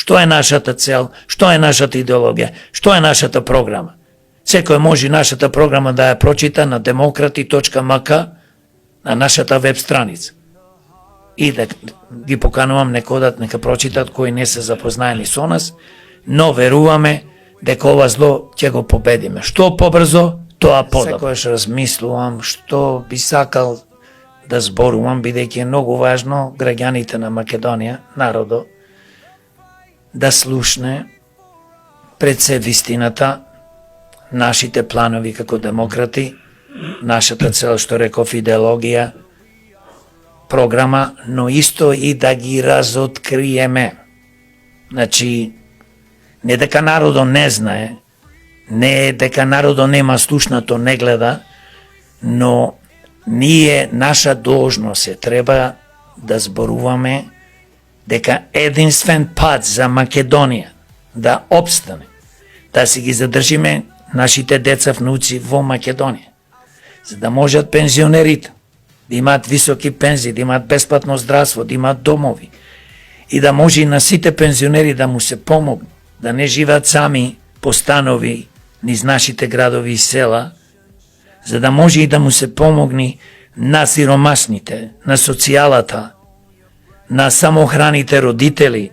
што е нашата цел, што е нашата идеологија, што е нашата програма. Секој може нашата програма да ја прочита на demokrati.mk на нашата веб страница. И да ги поканувам некодат нека прочитат кои не се запознаени со нас, но веруваме дека ова зло ќе го победиме. Што побрзо, тоа подобро. Секојаш размислувам што би сакал да зборувам, бидејќи е многу важно граѓаните на Македонија, народо, да слушне пред се вистината, нашите планови како демократи, нашата цел, што реков, идеологија, програма, но исто и да ги разоткриеме. Значи, не дека народо не знае, не дека народо нема слушнато, не гледа, но ние, наша должност е, треба да зборуваме дека единствен пат за Македонија да обстане, да си ги задржиме нашите деца, внуци во Македонија, за да можат пензионерите да имаат високи пензии, да имаат бесплатно здравство, да имаат домови и да може и на сите пензионери да му се помогне, да не живеат сами по станови низ нашите градови и села, за да може и да му се помогне на сиромашните, на социјалата, на самохраните родители,